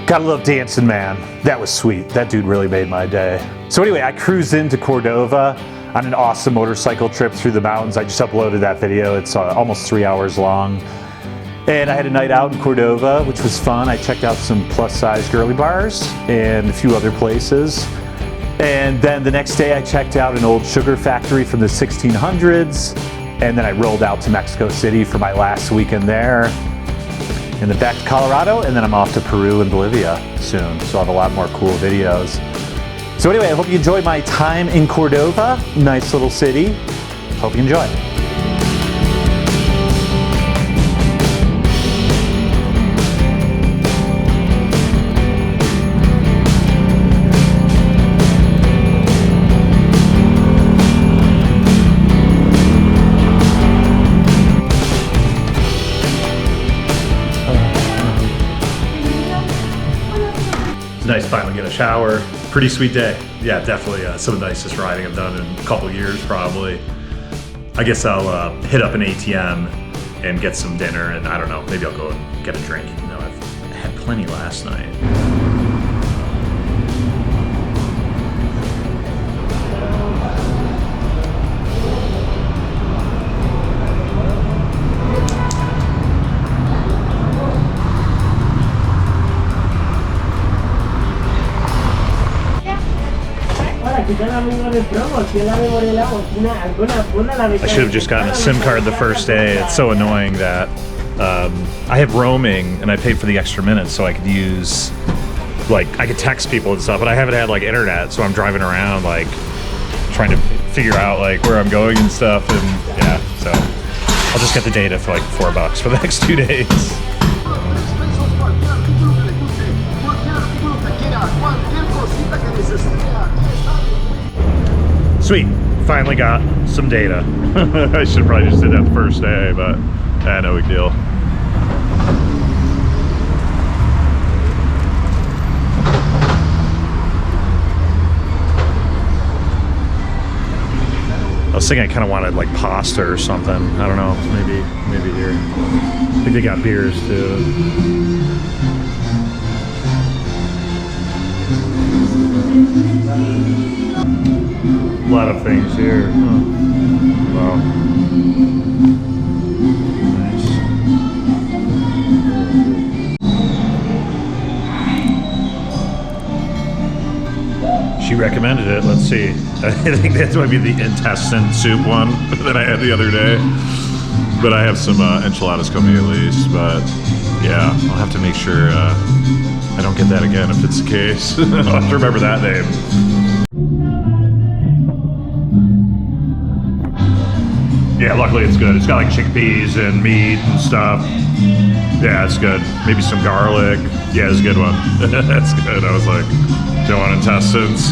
Gotta love dancing, man. That was sweet. That dude really made my day. So anyway, I cruised into Córdoba on an awesome motorcycle trip through the mountains. I just uploaded that video. It's almost 3 hours long. And I had a night out in Cordoba, which was fun. I checked out some plus-size girly bars and a few other places. And then the next day I checked out an old sugar factory from the 1600s. And then I rolled out to Mexico City for my last weekend there. And then back to Colorado, and then I'm off to Peru and Bolivia soon. So I'll have a lot more cool videos. So anyway, I hope you enjoyed my time in Cordoba. Nice little city. Hope you enjoy. Nice finally get a shower. Pretty sweet day. Yeah, definitely some of the nicest riding I've done in a couple years probably. I guess I'll hit up an ATM and get some dinner, and I don't know, maybe I'll go and get a drink. You know, I've had plenty last night. I should have just gotten a SIM card the first day. It's so annoying that I have roaming and I paid for the extra minutes so I could use, like, I could text people and stuff, but I haven't had like internet, so I'm driving around like trying to figure out like where I'm going and stuff, and yeah, so I'll just get the data for like $4 for the next 2 days. Sweet, finally got some data. I should have probably just did that the first day, but no big deal. I was thinking I kind of wanted like pasta or something. I don't know, maybe here. I think they got beers too. A lot of things here. Huh. Wow. Nice. She recommended it. Let's see. I think that might be the intestine soup one that I had the other day. But I have some enchiladas coming at least. But yeah, I'll have to make sure I don't get that again if it's the case. I'll have to remember that name. Yeah, luckily it's good. It's got like chickpeas and meat and stuff. Yeah, it's good. Maybe some garlic. Yeah, it's a good one. That's good. I was like, don't want intestines.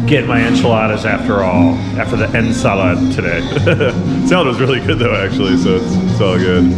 Getting my enchiladas after all. After the ensalad today. Salad was really good though, actually, so it's all good.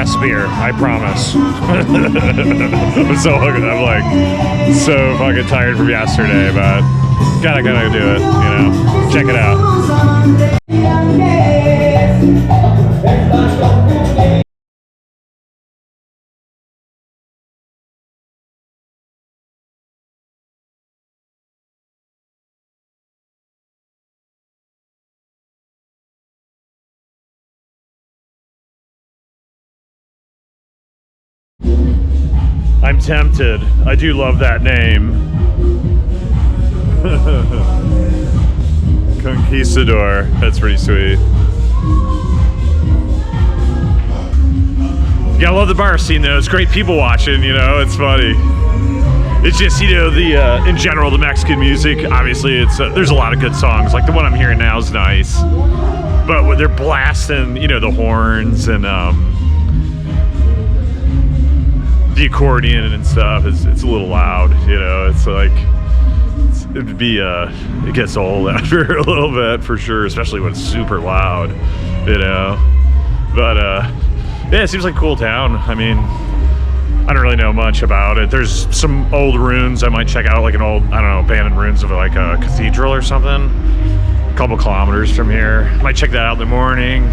last beer, I promise. I'm so fucking tired from yesterday, but gotta do it, you know. Check it out. I'm tempted. I do love that name. Conquistador. That's pretty sweet. You gotta love the bar scene though. It's great people watching, you know, it's funny. It's just, you know, the in general, the Mexican music, obviously it's there's a lot of good songs. Like the one I'm hearing now is nice. But when they're blasting, you know, the horns and the accordion and stuff, it's a little loud, you know. It's like it gets old after a little bit for sure, especially when it's super loud, you know. But yeah, it seems like a cool town. I mean, I don't really know much about it. There's some old ruins I might check out, like an old, I don't know, abandoned ruins of like a cathedral or something. A couple kilometers from here. Might check that out in the morning.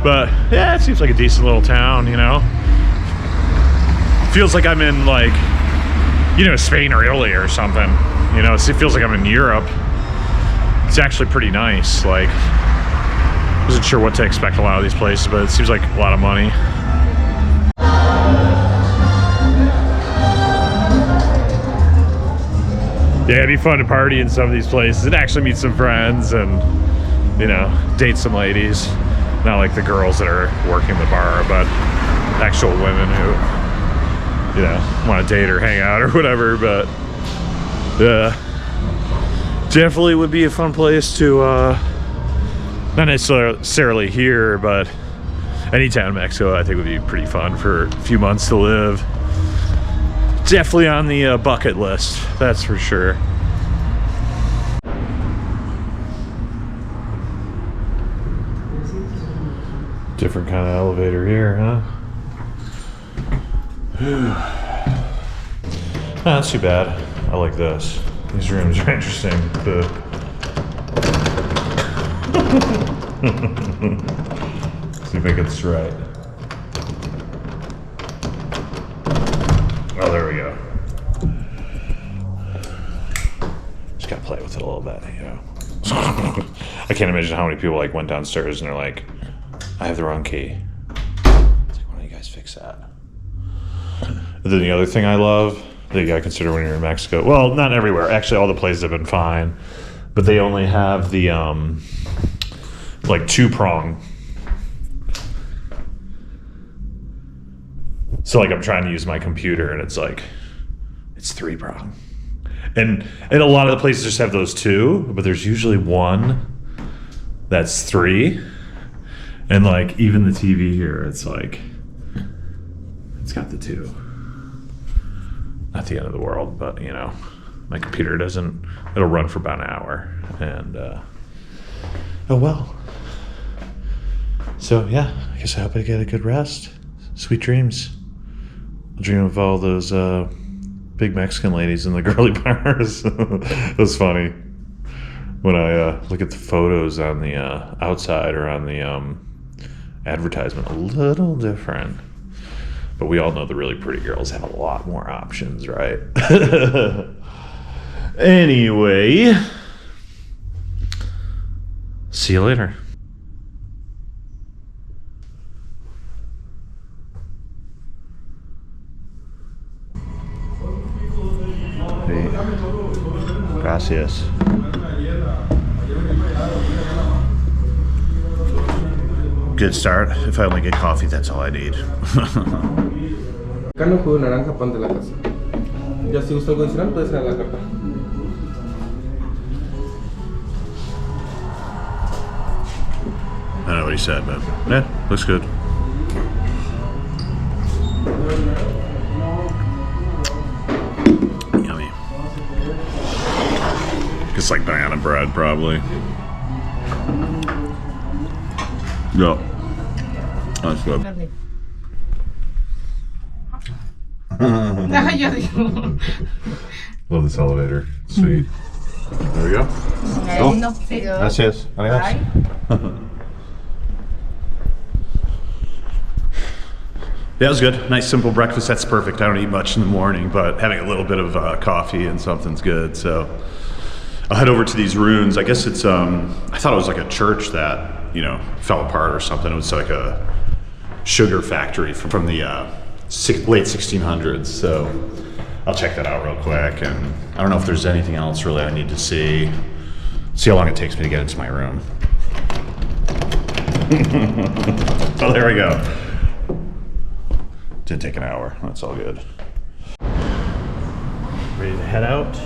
But yeah, it seems like a decent little town, you know. Feels like I'm in like, you know, Spain or Italy or something. You know, it feels like I'm in Europe. It's actually pretty nice. Like, wasn't sure what to expect a lot of these places, but it seems like a lot of money. Yeah, it'd be fun to party in some of these places and actually meet some friends and, you know, date some ladies. Not like the girls that are working the bar, but actual women who, you know, want to date or hang out or whatever. But yeah, definitely would be a fun place to, not necessarily here, but any town in Mexico I think would be pretty fun for a few months to live. Definitely on the bucket list, that's for sure. Different kind of elevator here, huh? Not too bad. I like this. These rooms are interesting. See if I get this right. Oh, there we go. Just gotta play with it a little bit, you know. I can't imagine how many people like went downstairs and they're like, I have the wrong key. It's like, why don't you guys fix that? And then the other thing I love that you gotta consider when you're in Mexico, well, not everywhere. Actually, all the places have been fine, but they only have the like 2-prong. So like I'm trying to use my computer and it's like, it's 3-prong. And a lot of the places just have those 2, but there's usually one that's 3. And like even the TV here, it's like, it's got the 2. Not the end of the world, but you know, my computer doesn't, it'll run for about an hour. And oh well. So yeah, I guess I hope I get a good rest. Sweet dreams. I'll dream of all those big Mexican ladies in the girly bars. It was funny when I look at the photos on the outside or on the advertisement. A little different, but we all know the really pretty girls have a lot more options, right? Anyway, see you later. Gracias. Good start. If I only get coffee, that's all I need. Cano, jugo de naranja, pan de la casa. Ya si gusta algo adicional, puede ser a la carta. I don't know what he said, but yeah, looks good. Yummy. It's like banana bread, probably. Yeah, that's good. Yo digo. Love this elevator. Sweet. There we go. Ahí no, sí. Gracias. Ay. Yeah, it was good. Nice simple breakfast. That's perfect. I don't eat much in the morning, but having a little bit of coffee and something's good. So I'll head over to these ruins. I guess it's, I thought it was like a church that, you know, fell apart or something. It was like a sugar factory from the late 1600s. So I'll check that out real quick. And I don't know if there's anything else really I need to see how long it takes me to get into my room. Oh, there we go. Did take an hour. That's all good. Ready to head out?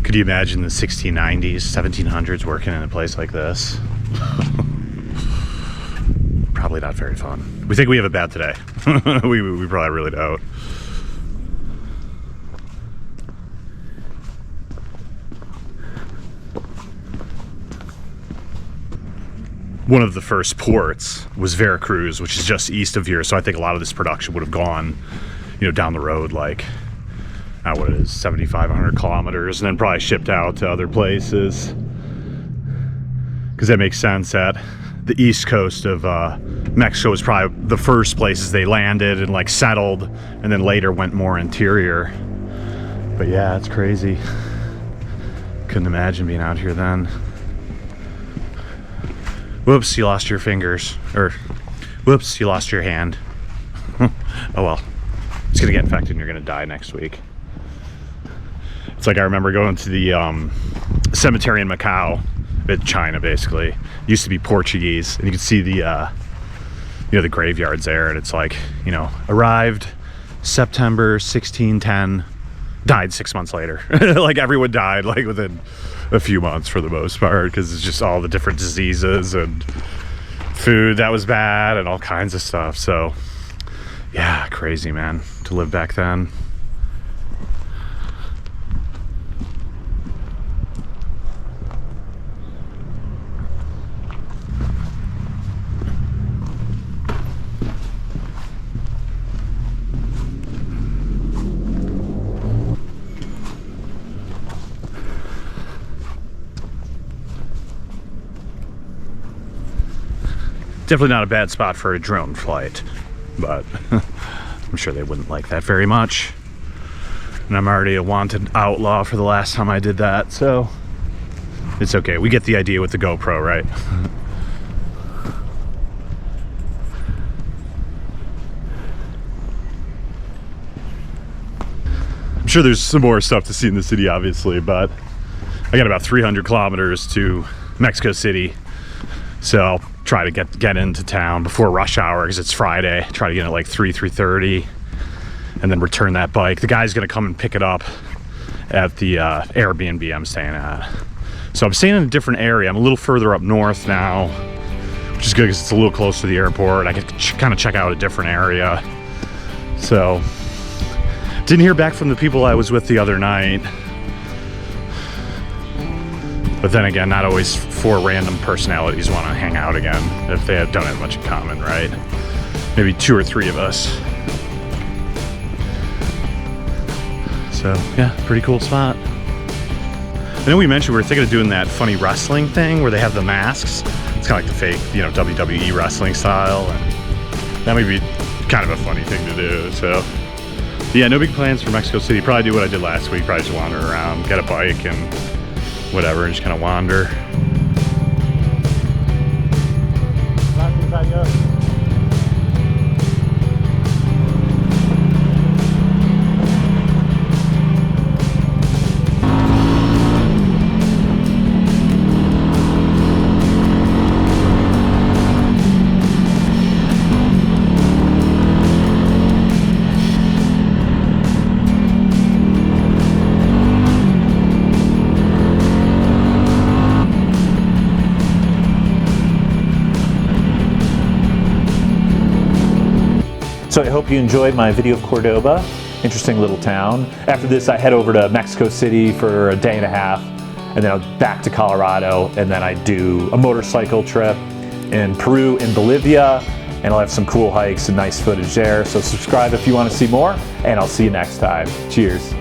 Could you imagine the 1690s, 1700s working in a place like this? Probably not very fun. We think we have it bad today. we probably really don't. One of the first ports was Veracruz, which is just east of here. So I think a lot of this production would have gone, you know, down the road, like, what it is, 7,500 kilometers, and then probably shipped out to other places. Because that makes sense that the east coast of Mexico was probably the first places they landed and like settled, and then later went more interior. But yeah, it's crazy. Couldn't imagine being out here then. Whoops, you lost your fingers. Or, whoops, you lost your hand. Oh well. It's gonna get infected and you're gonna die next week. It's like I remember going to the cemetery in Macau, in China basically. It used to be Portuguese, and you could see the, you know, the graveyards there, and it's like, you know, arrived September 1610, died 6 months later. Like everyone died like within a few months for the most part, because it's just all the different diseases and food that was bad and all kinds of stuff. So yeah, crazy, man, to live back then. Definitely not a bad spot for a drone flight, but I'm sure they wouldn't like that very much. And I'm already a wanted outlaw for the last time I did that, so it's okay. We get the idea with the GoPro, right? I'm sure there's some more stuff to see in the city, obviously, but I got about 300 kilometers to Mexico City, so I'll try to get into town before rush hour, because it's Friday. Try to get in at like 3:30, and then return that bike. The guy's gonna come and pick it up at the Airbnb I'm staying at. So I'm staying in a different area. I'm a little further up north now, which is good because it's a little closer to the airport. I can kind of check out a different area. So didn't hear back from the people I was with the other night. But then again, not always 4 random personalities want to hang out again if they don't have much in common, right? Maybe 2 or 3 of us. So yeah, pretty cool spot. I know we mentioned we were thinking of doing that funny wrestling thing where they have the masks. It's kind of like the fake, you know, WWE wrestling style. And that might be kind of a funny thing to do. So yeah, no big plans for Mexico City. Probably do what I did last week. Probably just wander around, get a bike and whatever, and just kind of wander. So I hope you enjoyed my video of Cordoba. Interesting little town. After this, I head over to Mexico City for a day and a half, and then I'm back to Colorado, and then I do a motorcycle trip in Peru and Bolivia, and I'll have some cool hikes and nice footage there. So subscribe if you want to see more, and I'll see you next time. Cheers.